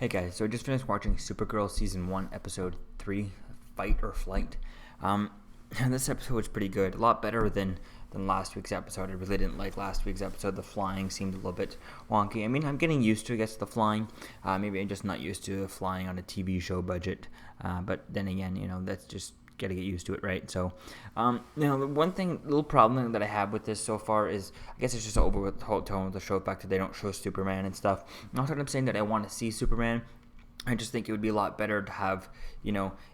Hey guys, so I just finished watching Supergirl Season 1, Episode 3, Fight or Flight. And this episode was pretty good. A lot better than last week's episode. I really didn't like last week's episode. The flying seemed a little bit wonky. I mean, I'm getting used to, I guess, the flying. Maybe I'm just not used to flying on a TV show budget. But then again, that's just gotta get used to it, right? So, the one little problem that I have with this so far is, I guess it's just over with the whole tone of the show, the fact that they don't show Superman and stuff. Not that I'm saying that I want to see Superman. I just think it would be a lot better to have,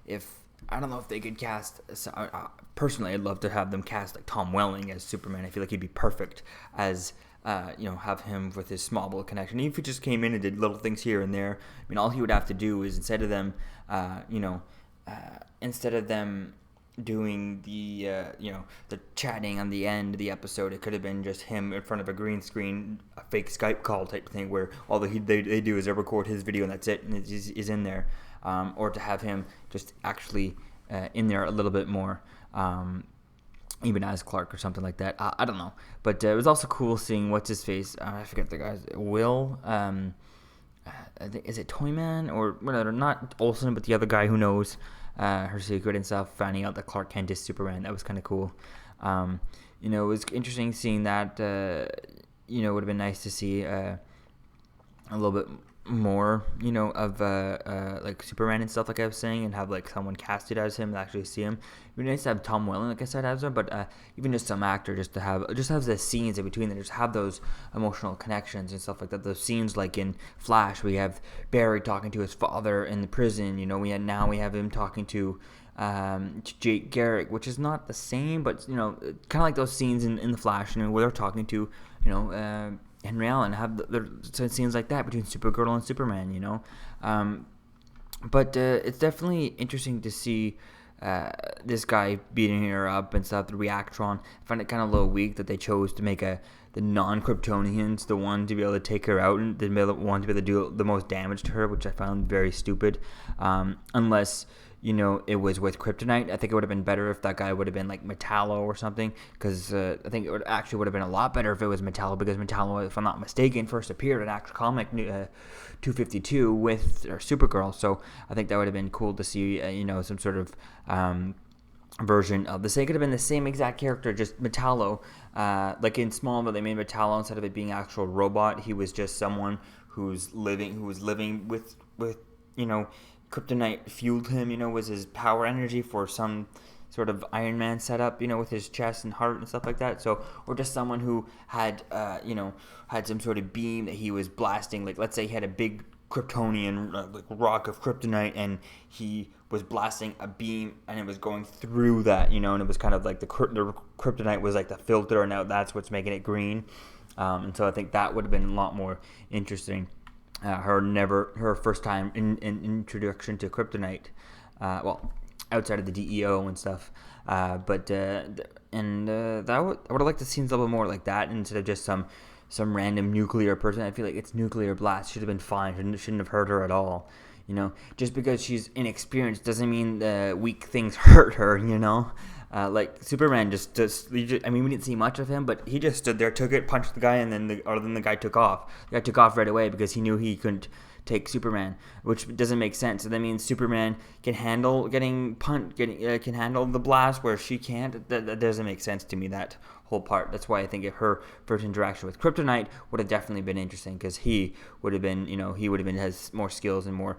if, I don't know if they could cast, personally, I'd love to have them cast like Tom Welling as Superman. I feel like he'd be perfect as, have him with his small little connection. Even if he just came in and did little things here and there, I mean, all he would have to do is instead of them, doing the chatting on the end of the episode, it could have been just him in front of a green screen, a fake Skype call type thing, where all they do is they record his video and that's it, and is in there. Or to have him just actually in there a little bit more, even as Clark or something like that. I don't know. But it was also cool seeing what's-his-face. I forget the guy's. Will. I think, is it Toyman or whatever? Not Olsen, but the other guy who knows her secret and stuff, finding out that Clark Kent is Superman. That was kind of cool. It was interesting seeing that. It would have been nice to see a little bit more, of like Superman and stuff, like I was saying, and have like someone casted as him and actually see him. It'd be nice to have Tom Welling, like I said, as him, but even just some actor just to have the scenes in between them, just have those emotional connections and stuff like that. Those scenes like in Flash, we have Barry talking to his father in the prison. We have him talking to Jake Garrick, which is not the same, but kind of like those scenes in the Flash, where they're talking to Henry Allen, have the scenes like that between Supergirl and Superman, but it's definitely interesting to see this guy beating her up and stuff, the Reactron. I find it kind of a little weak that they chose to make the non-Kryptonians the one to be able to take her out and the one to be able to do the most damage to her, which I found very stupid, unless it was with kryptonite. I think it would have been better if that guy would have been like Metallo or something, because I think it would have been a lot better if it was Metallo, because Metallo, if I'm not mistaken, first appeared in actual comic 252 with Supergirl. So I think that would have been cool to see, some sort of version of this. It could have been the same exact character, just Metallo. Like in Smallville, they made Metallo, instead of it being actual robot, he was just someone who was living with kryptonite fueled him, was his power energy for some sort of Iron Man setup, with his chest and heart and stuff like that. So, or just someone who had, had some sort of beam that he was blasting. Like, let's say he had a big Kryptonian like rock of kryptonite, and he was blasting a beam, and it was going through that, and it was kind of like the kryptonite was like the filter, and now that's what's making it green. And so I think that would have been a lot more interesting. Her first time in introduction to kryptonite, outside of the DEO and stuff, I would have liked to see a little bit more like that instead of just some random nuclear person. I feel like it's nuclear blast should have been fine, shouldn't have hurt her at all. Just because she's inexperienced doesn't mean the weak things hurt her. Like Superman we didn't see much of him, but he just stood there, took it, punched the guy, and then the guy took off. The guy took off right away because he knew he couldn't take Superman, which doesn't make sense. So that means Superman can handle getting punched, can handle the blast where she can't. That doesn't make sense to me, that whole part. That's why I think if her first interaction with kryptonite would have definitely been interesting, because he would have been, has more skills and more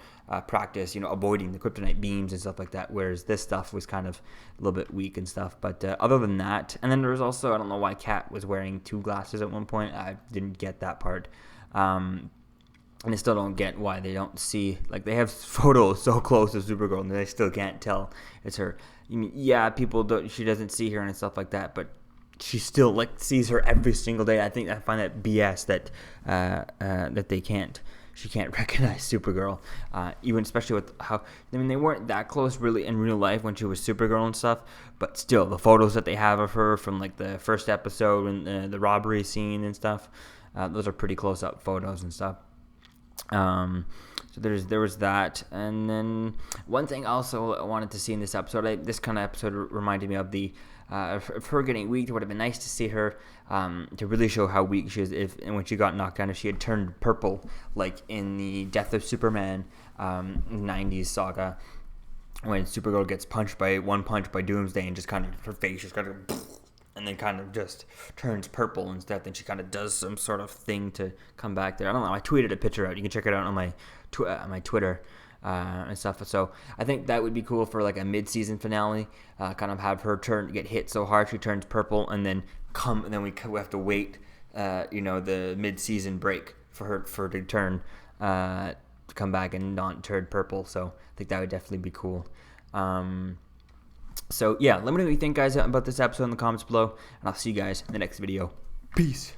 practice, avoiding the kryptonite beams and stuff like that, whereas this stuff was kind of a little bit weak and stuff. But other than that, and then there was also, I don't know why Kat was wearing two glasses at one point. I didn't get that part. And I still don't get why they don't see, like, they have photos so close to Supergirl and they still can't tell it's her. She doesn't see her and stuff like that, but she still, like, sees her every single day. I find that BS that she can't recognize Supergirl, even especially with how, they weren't that close really in real life when she was Supergirl and stuff, but still, the photos that they have of her from, like, the first episode and the robbery scene and stuff, those are pretty close-up photos and stuff. So there was that, and then one thing also I wanted to see in this episode. This kind of episode reminded me of the of her getting weak. It would have been nice to see her to really show how weak she is. And when she got knocked down, if she had turned purple, like in the Death of Superman 90s saga, when Supergirl gets punched by Doomsday, and just kind of her face just kind of, and then kind of just turns purple and stuff. Then she kind of does some sort of thing to come back there. I don't know. I tweeted a picture out. You can check it out on my Twitter and stuff. So I think that would be cool for like a mid-season finale. Kind of have her get hit so hard she turns purple, and then we have to wait. The mid-season break for her to turn. To come back and not turn purple. So I think that would definitely be cool. So yeah, let me know what you think, guys, about this episode in the comments below, and I'll see you guys in the next video. Peace.